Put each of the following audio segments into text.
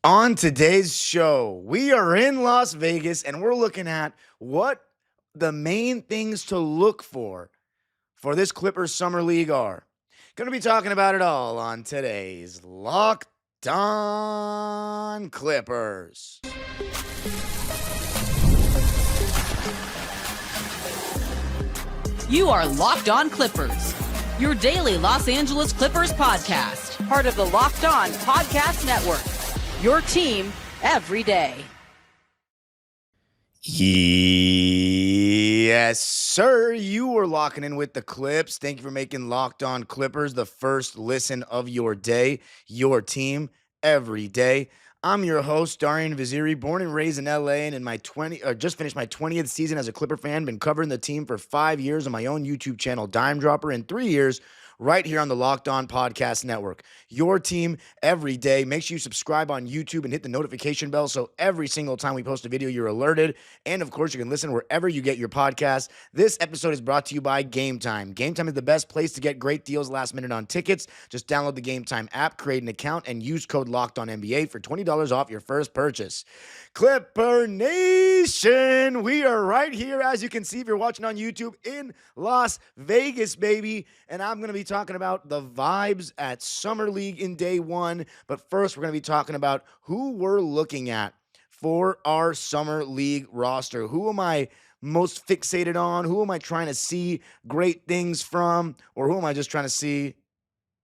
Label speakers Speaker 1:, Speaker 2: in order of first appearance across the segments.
Speaker 1: On today's show, we are in Las Vegas and we're looking at what the main things to look for this Clippers Summer League are. Going to be talking about it all on today's Locked On Clippers.
Speaker 2: You are Locked On Clippers, your daily Los Angeles Clippers podcast, part of the Locked On Podcast Network. Your team every day.
Speaker 1: Yes, sir. You are locking in with the Clips. Thank you for making Locked On Clippers the first listen of your day, your team every day. I'm your host, Darian Vaziri, born and raised in LA, and just finished my 20th season as a Clipper fan. Been covering the team for 5 years on my own YouTube channel, Dime Dropper, and 3 years right here on the Locked On Podcast Network. Your team every day. Make sure you subscribe on YouTube and hit the notification bell so every single time we post a video, you're alerted. And of course, you can listen wherever you get your podcasts. This episode is brought to you by Game Time. Game Time is the best place to get great deals last minute on tickets. Just download the Game Time app, create an account, and use code LOCKEDONNBA for $20 off your first purchase. Clipper Nation, we are right here, as you can see if you're watching on YouTube, in Las Vegas, baby. And I'm going to be talking about the vibes at Summer League in day one. But first, we're going to be talking about who we're looking at for our Summer League roster. Who am I most fixated on? Who am I trying to see great things from? Or who am I just trying to see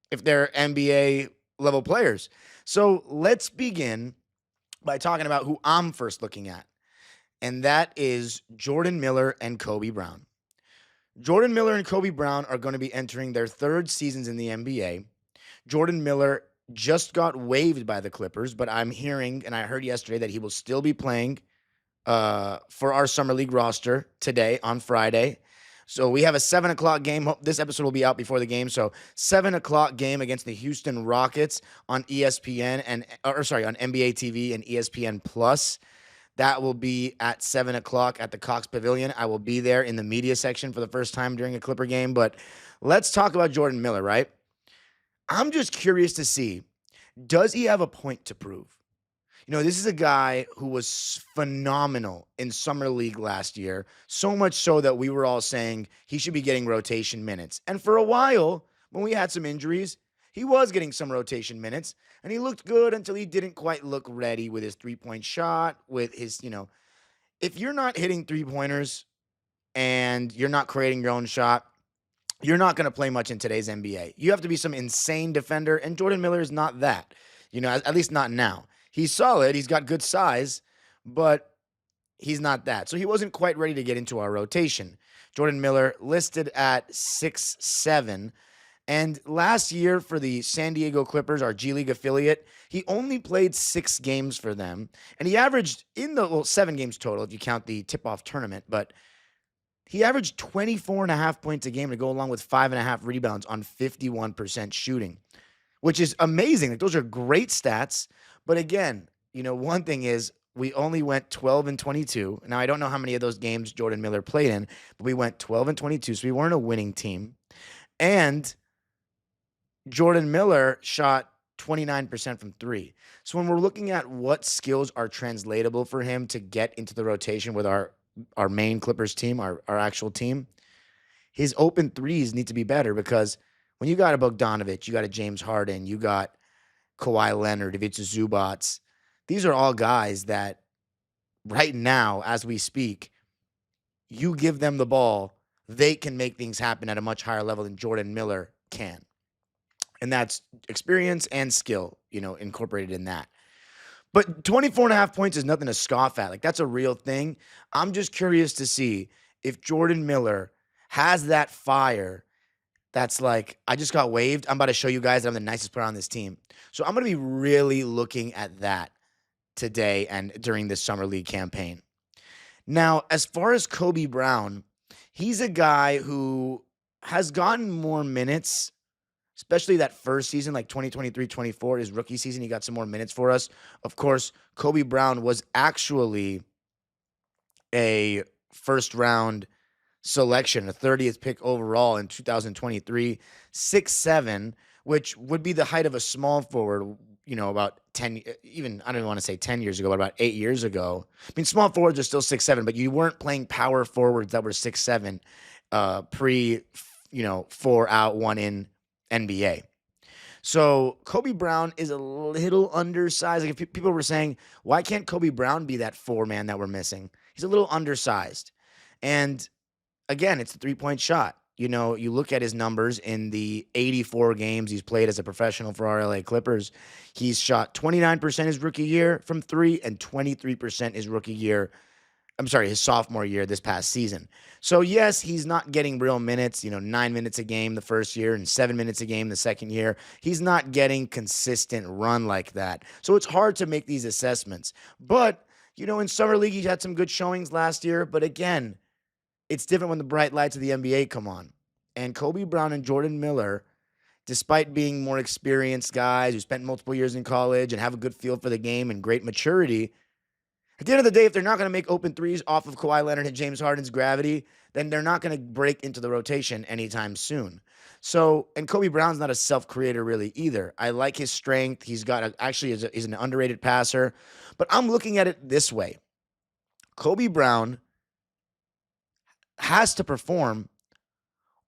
Speaker 1: if they're NBA level players? So let's begin by talking about who I'm first looking at. And that is Jordan Miller and Kobe Brown. Jordan Miller and Kobe Brown are going to be entering their third seasons in the NBA. Jordan Miller just got waived by the Clippers, but I'm hearing, and I heard yesterday, that he will still be playing for our Summer League roster today on Friday. So we have a 7 o'clock game. This episode will be out before the game. So 7 o'clock game against the Houston Rockets on ESPN on NBA TV and ESPN Plus. That will be at 7 o'clock at the Cox Pavilion. I will be there in the media section for the first time during a Clipper game. But let's talk about Jordan Miller, right? I'm just curious to see, does he have a point to prove? You know, this is a guy who was phenomenal in Summer League last year, so much so that we were all saying he should be getting rotation minutes. And for a while, when we had some injuries, he was getting some rotation minutes, and he looked good until he didn't quite look ready with his three-point shot, with his, if you're not hitting three-pointers and you're not creating your own shot, you're not going to play much in today's NBA. You have to be some insane defender, and Jordan Miller is not that, at least not now. He's solid. He's got good size, but he's not that. So he wasn't quite ready to get into our rotation. Jordan Miller listed at 6'7". And last year for the San Diego Clippers, our G League affiliate, he only played 6 games for them. And he averaged 7 games total if you count the tip-off tournament. But he averaged 24.5 points a game to go along with 5.5 rebounds on 51% shooting, which is amazing. Like, those are great stats. But again, one thing is we only went 12 and 22. Now, I don't know how many of those games Jordan Miller played in, but we went 12 and 22, so we weren't a winning team. And Jordan Miller shot 29% from 3. So when we're looking at what skills are translatable for him to get into the rotation with our main Clippers team, our actual team, his open threes need to be better, because when you got a Bogdanovic, you got a James Harden, you got Kawhi Leonard, Ivica Zubats. These are all guys that right now, as we speak, you give them the ball, they can make things happen at a much higher level than Jordan Miller can. And that's experience and skill, incorporated in that. But 24.5 points is nothing to scoff at. Like, that's a real thing. I'm just curious to see if Jordan Miller has that fire that's like, I just got waived. I'm about to show you guys that I'm the nicest player on this team. So I'm going to be really looking at that today and during this Summer League campaign. Now, as far as Kobe Brown, he's a guy who has gotten more minutes, especially that first season, like 2023-24, his rookie season. He got some more minutes for us. Of course, Kobe Brown was actually a first-round selection, a 30th pick overall in 2023, 6'7", which would be the height of a small forward, about 10, even I don't even want to say 10 years ago, but about 8 years ago. I mean, small forwards are still 6'7", but you weren't playing power forwards that were 6'7", pre, 4 out, 1 in NBA. So Kobe Brown is a little undersized. Like if people were saying, why can't Kobe Brown be that 4-man that we're missing? He's a little undersized. And again, it's the 3-point shot. You look at his numbers in the 84 games he's played as a professional for our LA Clippers. He's shot 29% his rookie year from 3 and 23% his sophomore year this past season. So yes, he's not getting real minutes, 9 minutes a game the first year and 7 minutes a game the second year. He's not getting consistent run like that. So it's hard to make these assessments. But, in Summer League, he had some good showings last year. But again, it's different when the bright lights of the NBA come on. And Kobe Brown and Jordan Miller, despite being more experienced guys who spent multiple years in college and have a good feel for the game and great maturity, at the end of the day, if they're not going to make open threes off of Kawhi Leonard and James Harden's gravity, then they're not going to break into the rotation anytime soon. So, and Kobe Brown's not a self-creator really either. I like his strength. He's an underrated passer. But I'm looking at it this way. Kobe Brown has to perform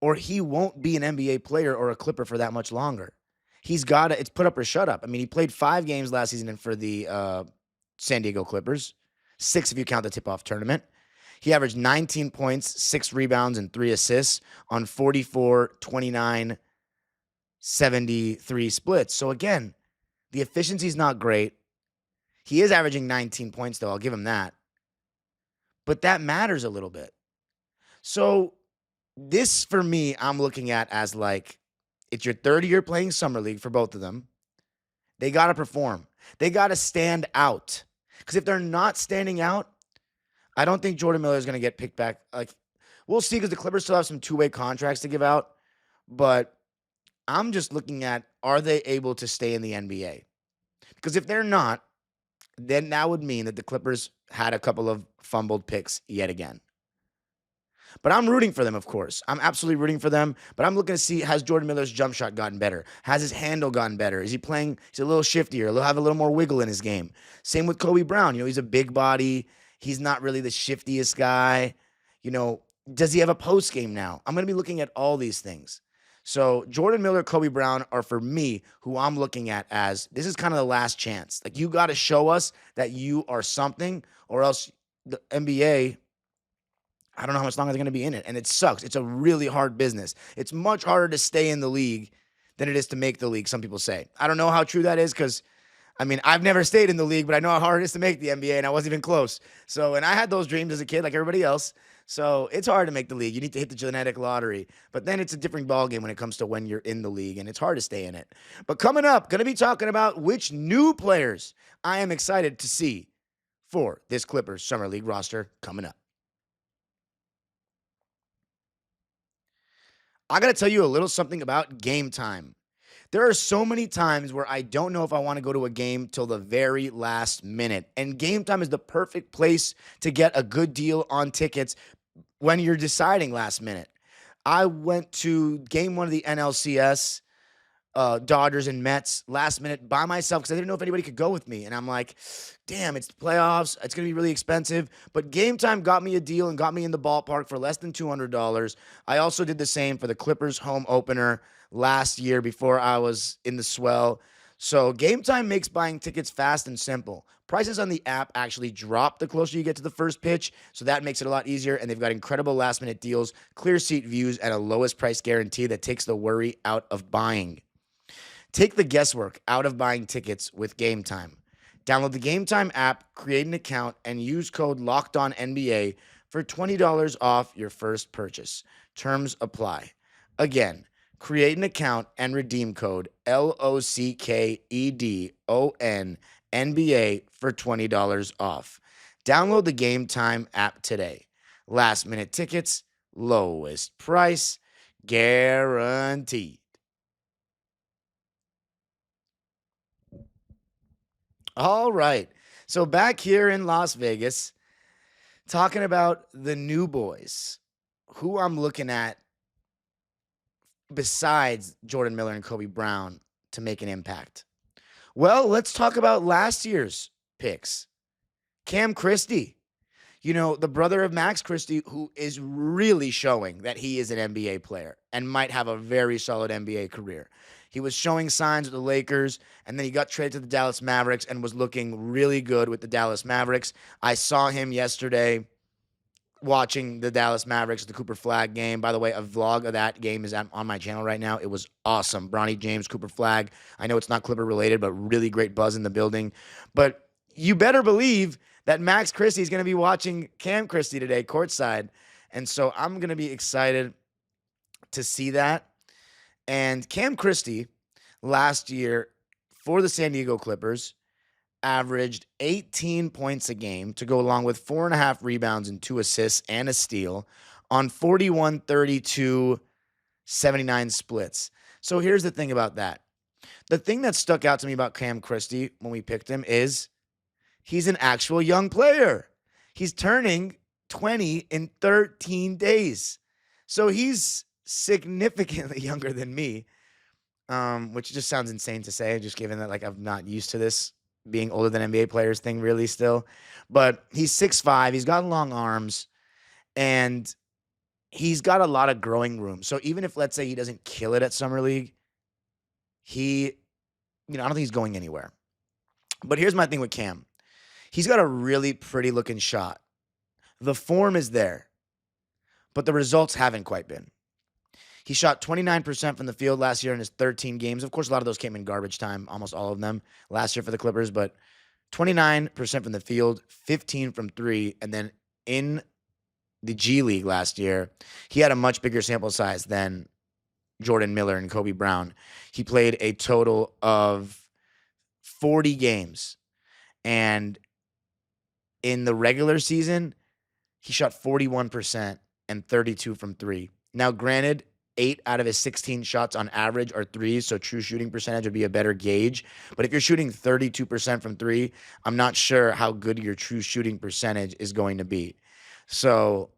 Speaker 1: or he won't be an NBA player or a Clipper for that much longer. He's got to, it's put up or shut up. I mean, he played 5 games last season for the San Diego Clippers, 6 if you count the tip-off tournament. He averaged 19 points, 6 rebounds, and 3 assists on 44, 29, 73 splits. So again, the efficiency's not great. He is averaging 19 points, though. I'll give him that. But that matters a little bit. So this, for me, I'm looking at as like, it's your third year playing Summer League for both of them. They got to perform. They got to stand out. Because if they're not standing out, I don't think Jordan Miller is going to get picked back. Like, we'll see, because the Clippers still have some two-way contracts to give out. But I'm just looking at, are they able to stay in the NBA? Because if they're not, then that would mean that the Clippers had a couple of fumbled picks yet again. But I'm rooting for them, of course. I'm absolutely rooting for them. But I'm looking to see, has Jordan Miller's jump shot gotten better? Has his handle gotten better? Is he playing, he's a little shiftier, have a little more wiggle in his game. Same with Kobe Brown. He's a big body. He's not really the shiftiest guy. Does he have a post game now? I'm going to be looking at all these things. So Jordan Miller, Kobe Brown are, for me, who I'm looking at as, this is kind of the last chance. Like, you got to show us that you are something, or else the NBA, I don't know how much longer they're going to be in it. And it sucks. It's a really hard business. It's much harder to stay in the league than it is to make the league, some people say. I don't know how true that is, because, I've never stayed in the league, but I know how hard it is to make the NBA, and I wasn't even close. So, and I had those dreams as a kid like everybody else. So it's hard to make the league. You need to hit the genetic lottery. But then it's a different ballgame when it comes to when you're in the league, and it's hard to stay in it. But coming up, going to be talking about which new players I am excited to see for this Clippers Summer League roster coming up. I got to tell you a little something about Game Time. There are so many times where I don't know if I want to go to a game till the very last minute. And Game Time is the perfect place to get a good deal on tickets when you're deciding last minute. I went to game 1 of the NLCS, Dodgers and Mets, last minute by myself because I didn't know if anybody could go with me. And I'm like, damn, it's the playoffs. It's going to be really expensive. But Game Time got me a deal and got me in the ballpark for less than $200. I also did the same for the Clippers home opener last year before I was in the swell. So Game Time makes buying tickets fast and simple. Prices on the app actually drop the closer you get to the first pitch, so that makes it a lot easier, and they've got incredible last-minute deals, clear seat views, and a lowest price guarantee that takes the worry out of buying. Take the guesswork out of buying tickets with Game Time. Download the Game Time app, create an account, and use code LOCKEDONNBA for $20 off your first purchase. Terms apply. Again, create an account and redeem code LOCKEDONNBA for $20 off. Download the Game Time app today. Last minute tickets, lowest price, guaranteed. All right. So back here in Las Vegas, talking about the new boys, who I'm looking at besides Jordan Miller and Kobe Brown to make an impact. Well, let's talk about last year's picks. Cam Christie, the brother of Max Christie, who is really showing that he is an NBA player and might have a very solid NBA career. He was showing signs with the Lakers, and then he got traded to the Dallas Mavericks and was looking really good with the Dallas Mavericks. I saw him yesterday watching the Dallas Mavericks, the Cooper Flag game. By the way, a vlog of that game is on my channel right now. It was awesome. Bronny James, Cooper Flag. I know it's not Clipper related, but really great buzz in the building. But you better believe that Max Christie is going to be watching Cam Christie today, courtside. And so I'm going to be excited to see that. And Cam Christie last year for the San Diego Clippers averaged 18 points a game to go along with 4.5 rebounds and 2 assists and a steal on 41, 32, 79 splits. So here's the thing about that. The thing that stuck out to me about Cam Christie when we picked him is he's an actual young player. He's turning 20 in 13 days. So he's significantly younger than me, which just sounds insane to say, just given that I'm not used to this being older than NBA players thing really still. But he's 6'5", he's got long arms, and he's got a lot of growing room. So even if, let's say, he doesn't kill it at Summer League, I don't think he's going anywhere. But here's my thing with Cam. He's got a really pretty looking shot. The form is there, but the results haven't quite been. He shot 29% from the field last year in his 13 games. Of course, a lot of those came in garbage time, almost all of them last year for the Clippers, but 29% from the field, 15 from three, and then in the G League last year, he had a much bigger sample size than Jordan Miller and Kobe Brown. He played a total of 40 games, and in the regular season, he shot 41% and 32 from three. Now, granted, 8 out of his 16 shots on average are threes, so true shooting percentage would be a better gauge. But if you're shooting 32% from three, I'm not sure how good your true shooting percentage is going to be. So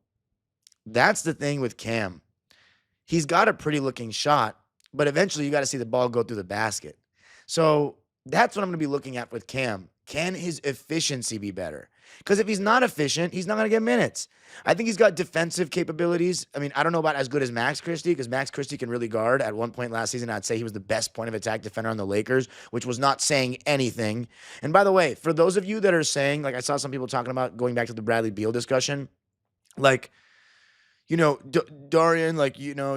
Speaker 1: that's the thing with Cam. He's got a pretty looking shot, but eventually you got to see the ball go through the basket. So that's what I'm going to be looking at with Cam. Can his efficiency be better? Because if he's not efficient, he's not going to get minutes. I think he's got defensive capabilities. I mean, I don't know about as good as Max Christie, because Max Christie can really guard. At one point last season, I'd say he was the best point of attack defender on the Lakers, which was not saying anything. And by the way, for those of you that are saying, I saw some people talking about going back to the Bradley Beal discussion, Darian,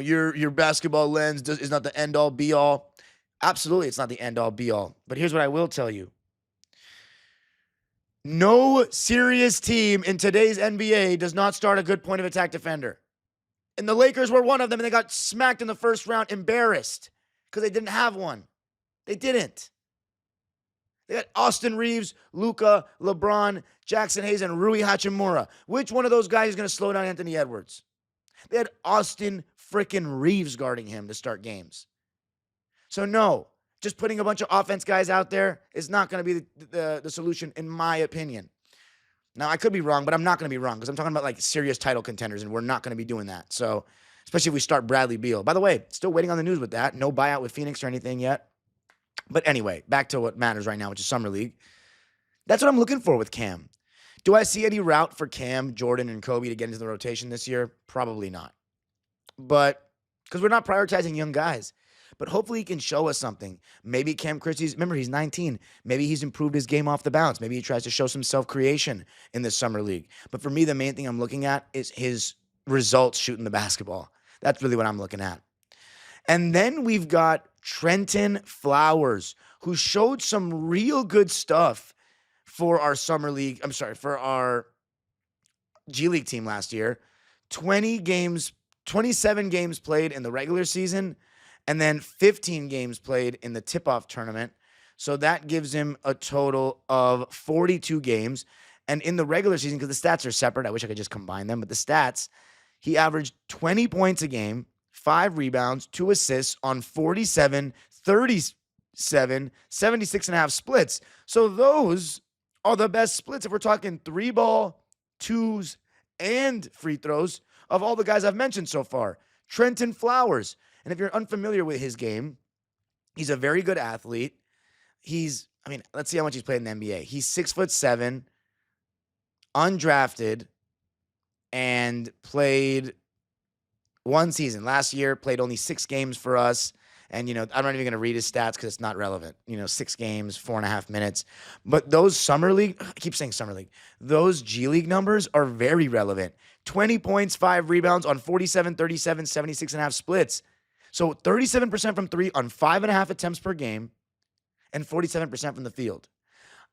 Speaker 1: your basketball lens is not the end all be all. Absolutely, it's not the end all be all. But here's what I will tell you. No serious team in today's NBA does not start a good point of attack defender. And the Lakers were one of them, and they got smacked in the first round, embarrassed, because they didn't have one. They didn't. They got Austin Reeves, Luka, LeBron, Jackson Hayes, and Rui Hachimura. Which one of those guys is going to slow down Anthony Edwards? They had Austin frickin' Reeves guarding him to start games. So no, just putting a bunch of offense guys out there is not going to be the solution, in my opinion. Now, I could be wrong, but I'm not going to be wrong, because I'm talking about serious title contenders, and we're not going to be doing that. So, especially if we start Bradley Beal. By the way, still waiting on the news with that. No buyout with Phoenix or anything yet. But anyway, back to what matters right now, which is Summer League. That's what I'm looking for with Cam. Do I see any route for Cam, Jordan, and Kobe to get into the rotation this year? Probably not. But because we're not prioritizing young guys. But hopefully he can show us something. Maybe Cam Christie's, remember, he's 19. Maybe he's improved his game off the bounce. Maybe he tries to show some self-creation in this Summer League. But for me, the main thing I'm looking at is his results shooting the basketball. That's really what I'm looking at. And then we've got Trenton Flowers, who showed some real good stuff for our for our G League team last year. 27 games played in the regular season, and then 15 games played in the tip-off tournament. So that gives him a total of 42 games. And in the regular season, because the stats are separate, I wish I could just combine them, but the stats, he averaged 20 points a game, 5 rebounds, 2 assists on 47, 37, 76.5 splits. So those are the best splits if we're talking 3-ball, 2s, and free throws of all the guys I've mentioned so far. Trenton Flowers. And if you're unfamiliar with his game, he's a very good athlete. He's I mean, let's see how much he's played in the NBA. He's 6'7", undrafted, and played one season. Last year, played only 6 games for us. And, I'm not even going to read his stats because it's not relevant. 6 games, 4.5 minutes. But those summer league, I keep saying summer league, those G League numbers are very relevant. 20 points, 5 rebounds on 47, 37, 76.5 splits. So 37% from 3 on 5.5 attempts per game and 47% from the field.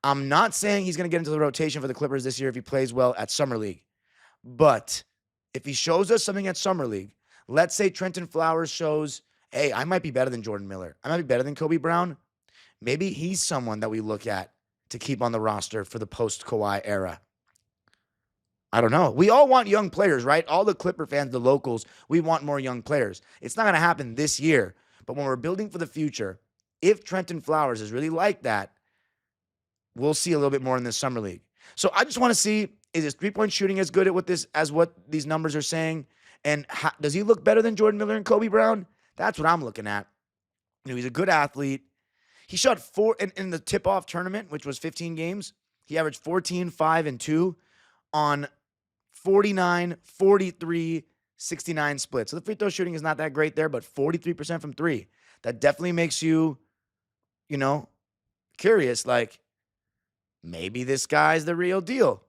Speaker 1: I'm not saying he's going to get into the rotation for the Clippers this year if he plays well at summer league. But if he shows us something at summer league, let's say Trenton Flowers shows, hey, I might be better than Jordan Miller. I might be better than Kobe Brown. Maybe he's someone that we look at to keep on the roster for the post-Kawhi era. I don't know. We all want young players, right? All the Clipper fans, the locals, we want more young players. It's not going to happen this year. But when we're building for the future, if Trenton Flowers is really like that, we'll see a little bit more in this summer league. So I just want to see, is his three-point shooting as good at as what these numbers are saying? And does he look better than Jordan Miller and Kobe Brown? That's what I'm looking at. He's a good athlete. He shot 4 in the tip-off tournament, which was 15 games. He averaged 14, 5, and 2 on 49, 43, 69 split. So the free throw shooting is not that great there, but 43% from 3. That definitely makes you, curious, like, maybe this guy's the real deal.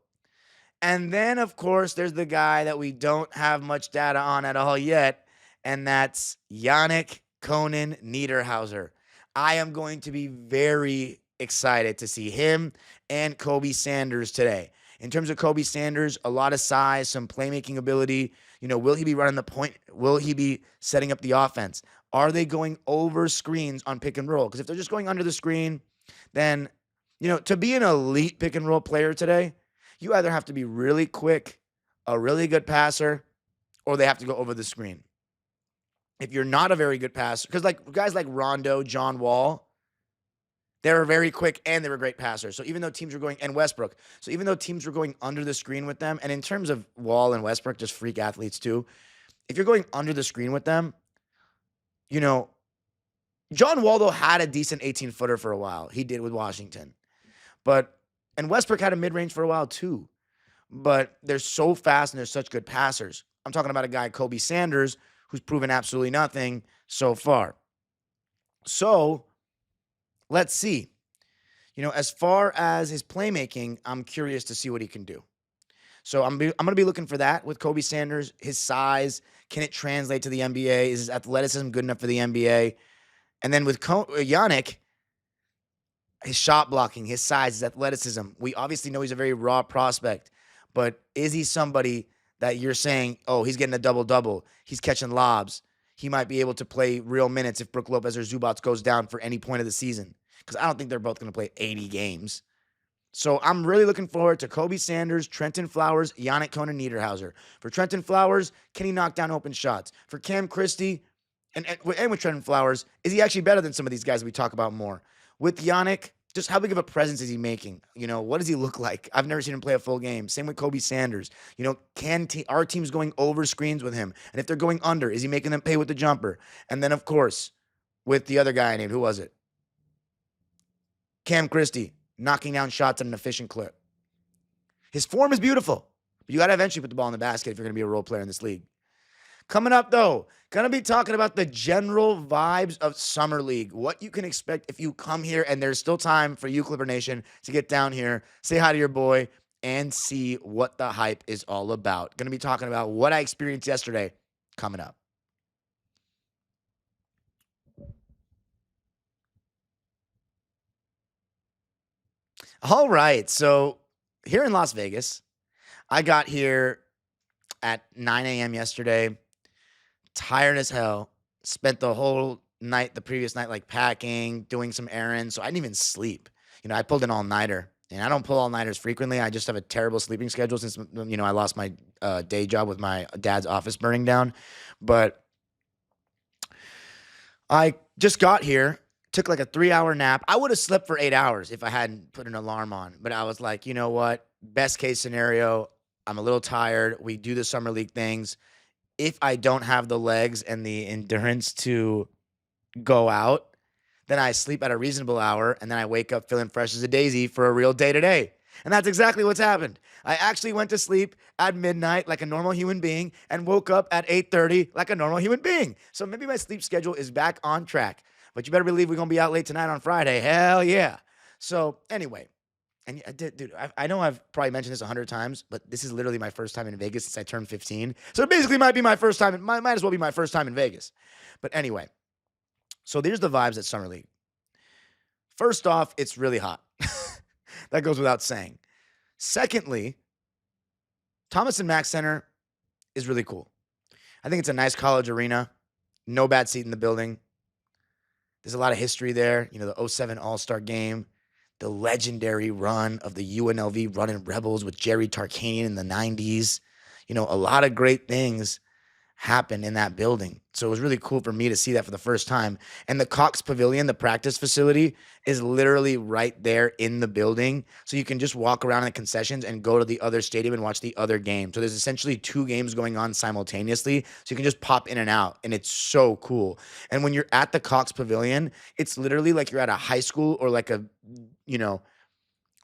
Speaker 1: And then, of course, there's the guy that we don't have much data on at all yet, and that's Yannick Conan Niederhauser. I am going to be very excited to see him and Kobe Sanders today. In terms of Kobe Sanders, a lot of size, some playmaking ability. Will he be running the point? Will he be setting up the offense? Are they going over screens on pick and roll? Because if they're just going under the screen, then, to be an elite pick and roll player today, you either have to be really quick, a really good passer, or they have to go over the screen. If you're not a very good passer, because guys like Rondo, John Wall, they were very quick and they were great passers. So even though teams were going, and Westbrook, so even though teams were going under the screen with them, and in terms of Wall and Westbrook, just freak athletes too, if you're going under the screen with them, John Wall, though, had a decent 18-footer for a while. He did with Washington. And Westbrook had a mid-range for a while too. But they're so fast and they're such good passers. I'm talking about a guy, Kobe Sanders, who's proven absolutely nothing so far. So let's see. As far as his playmaking, I'm curious to see what he can do. So I'm going to be looking for that with Kobe Sanders. His size, can it translate to the NBA? Is his athleticism good enough for the NBA? And then with Yannick, his shot blocking, his size, his athleticism. We obviously know he's a very raw prospect, but is he somebody that you're saying, oh, he's getting a double-double, he's catching lobs, he might be able to play real minutes if Brook Lopez or Zubats goes down for any point of the season? Because I don't think they're both going to play 80 games. So I'm really looking forward to Kobe Sanders, Trenton Flowers, Yannick Conan Niederhauser. For Trenton Flowers, can he knock down open shots? For Cam Christie, and with Trenton Flowers, is he actually better than some of these guys that we talk about more? With Yannick, just how big of a presence is he making? What does he look like? I've never seen him play a full game. Same with Kobe Sanders. Our team's going over screens with him? And if they're going under, is he making them pay with the jumper? And then, of course, with the other guy named, who was it? Cam Christie, knocking down shots at an efficient clip. His form is beautiful, but you got to eventually put the ball in the basket if you're going to be a role player in this league. Coming up, though, going to be talking about the general vibes of Summer League, what you can expect if you come here, and there's still time for you, Clipper Nation, to get down here, say hi to your boy, and see what the hype is all about. Going to be talking about what I experienced yesterday coming up. All right, so here in Las Vegas, I got here at 9 a.m. yesterday, tired as hell, spent the whole night, the previous night, packing, doing some errands, so I didn't even sleep. I pulled an all-nighter, and I don't pull all-nighters frequently. I just have a terrible sleeping schedule since, I lost my day job with my dad's office burning down. But I just got here, took a 3-hour nap. I would have slept for 8 hours if I hadn't put an alarm on, but I was like, you know what? Best case scenario, I'm a little tired. We do the Summer League things. If I don't have the legs and the endurance to go out, then I sleep at a reasonable hour, and then I wake up feeling fresh as a daisy for a real day today. And that's exactly what's happened. I actually went to sleep at midnight like a normal human being and woke up at 8:30 like a normal human being. So maybe my sleep schedule is back on track. But you better believe we're going to be out late tonight on Friday. Hell yeah. So anyway, and dude, I know I've probably mentioned this 100 times, but this is literally my first time in Vegas since I turned 15. So it basically might be my first time. It might as well be my first time in Vegas. But anyway, so there's the vibes at Summer League. First off, it's really hot. That goes without saying. Secondly, Thomas and Mack Center is really cool. I think it's a nice college arena. No bad seat in the building. There's a lot of history there. You know, the 07 All-Star game, the legendary run of the UNLV running Rebels with Jerry Tarkanian in the 90s. You know, a lot of great things happened in that building. So it was really cool for me to see that for the first time. And the Cox Pavilion, the practice facility, is literally right there in the building. So you can just walk around in the concessions and go to the other stadium and watch the other game. So there's essentially 2 games going on simultaneously. So you can just pop in and out. And it's so cool. And when you're at the Cox Pavilion, it's literally like you're at a high school or like a, you know,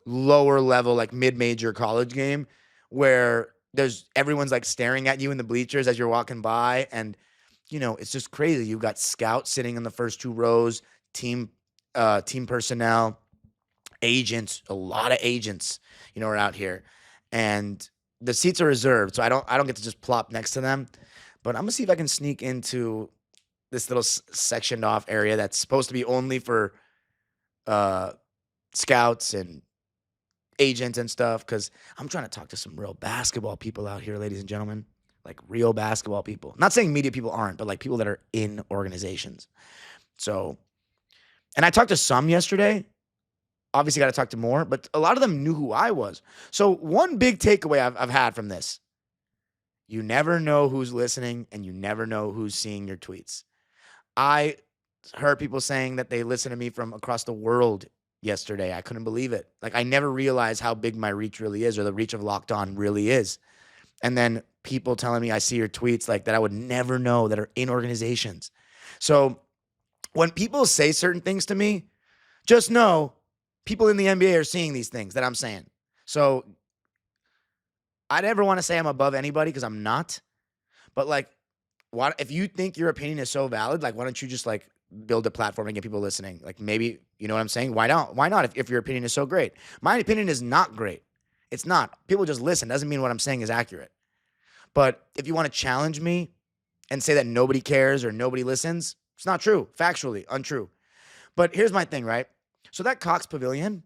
Speaker 1: lower level, like mid-major college game where everyone's like staring at you in the bleachers as you're walking by. And, you know, it's just crazy. You've got scouts sitting in the first 2 rows, team personnel, agents, a lot of agents, you know, are out here. And the seats are reserved. So I don't get to just plop next to them, but I'm gonna see if I can sneak into this little sectioned off area that's supposed to be only for scouts and agents and stuff, because I'm trying to talk to some real basketball people out here, ladies and gentlemen, like real basketball people. Not saying media people aren't, but like people that are in organizations. So, and I talked to some yesterday. Obviously got to talk to more, but a lot of them knew who I was. So one big takeaway I've had from this: you never know who's listening and you never know who's seeing your tweets. I heard people saying that they listen to me from across the world yesterday. I couldn't believe it. Like, I never realized how big my reach really is, or the reach of Locked On really is. And then people telling me I see your tweets like that I would never know that are in organizations. So when people say certain things to me, just know people in the NBA are seeing these things that I'm saying. So I never want to say I'm above anybody, because I'm not. But like, if you think your opinion is so valid, like, why don't you just like build a platform and get people listening? Like, maybe, you know what I'm saying? Why not? Why not if your opinion is so great? My opinion is not great. It's not. People just listen. Doesn't mean what I'm saying is accurate. But if you want to challenge me and say that nobody cares or nobody listens, it's not true. Factually untrue. But here's my thing, right? So that Cox Pavilion,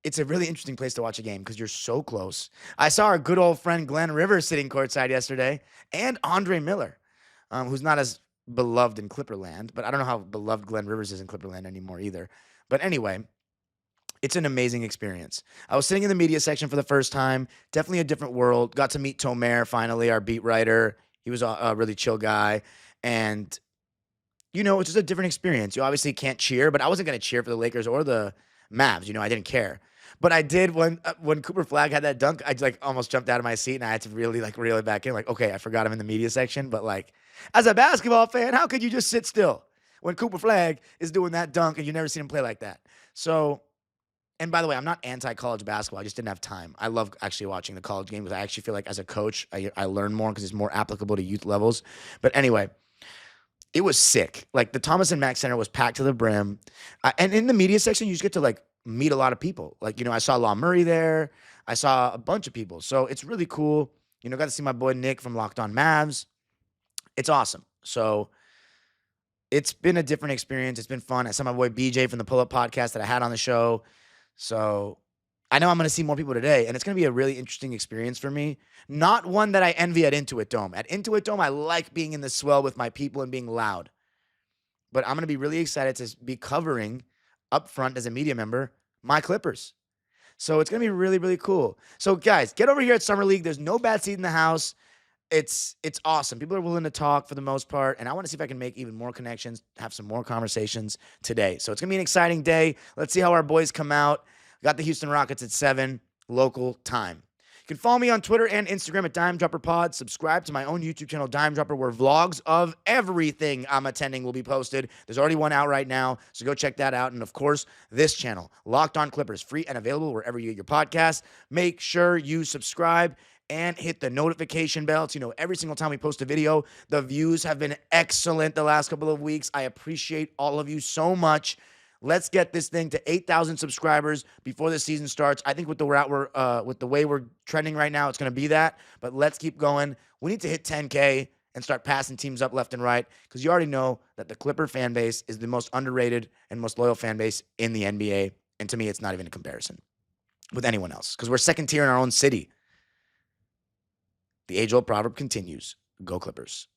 Speaker 1: it's a really interesting place to watch a game because you're so close. I saw our good old friend Glenn Rivers sitting courtside yesterday, and Andre Miller, who's not as beloved in Clipperland, but I don't know how beloved Glenn Rivers is in Clipperland anymore either. But anyway, it's an amazing experience. I was sitting in the media section for the first time. Definitely a different world. Got to meet Tomer finally, our beat writer. He was a really chill guy. And, you know, it's just a different experience. You obviously can't cheer, but I wasn't going to cheer for the Lakers or the Mavs. You know, I didn't care. But I did when Cooper Flag had that dunk. I like almost jumped out of my seat, and I had to really like reel it back in. Like, okay, I forgot I'm in the media section, but like, as a basketball fan, how could you just sit still when Cooper Flag is doing that dunk and you've never seen him play like that? So, and by the way, I'm not anti-college basketball. I just didn't have time. I love actually watching the college game because I actually feel like as a coach, I learn more because it's more applicable to youth levels. But anyway, it was sick. Like, the Thomas and Mack Center was packed to the brim. And in the media section, you just get to like meet a lot of people. Like, you know, I saw Law Murray there. I saw a bunch of people. So it's really cool. You know, got to see my boy Nick from Locked On Mavs. It's awesome. So it's been a different experience. It's been fun. I saw my boy BJ from the Pull Up podcast that I had on the show. So I know I'm going to see more people today, and it's going to be a really interesting experience for me. Not one that I envy at Intuit Dome. At Intuit Dome, I like being in the swell with my people and being loud. But I'm going to be really excited to be covering up front as a media member my Clippers. So it's going to be really, really cool. So guys, get over here at Summer League. There's no bad seat in the house. It's awesome. People are willing to talk for the most part, and I want to see if I can make even more connections, have some more conversations today. So it's going to be an exciting day. Let's see how our boys come out. We got the Houston Rockets at 7 local time. You can follow me on Twitter and Instagram at Dime Dropper Pod. Subscribe to my own YouTube channel, Dime Dropper, where vlogs of everything I'm attending will be posted. There's already one out right now, so go check that out. And of course, this channel, Locked On Clippers, free and available wherever you get your podcasts. Make sure you subscribe and hit the notification bell so you know every single time we post a video. The views have been excellent the last couple of weeks. I appreciate all of you so much. Let's get this thing to 8,000 subscribers before the season starts. I think with the way we're trending right now, it's going to be that. But let's keep going. We need to hit 10K and start passing teams up left and right, because you already know that the Clipper fan base is the most underrated and most loyal fan base in the NBA. And to me, it's not even a comparison with anyone else, because we're second tier in our own city. The age-old proverb continues. Go Clippers.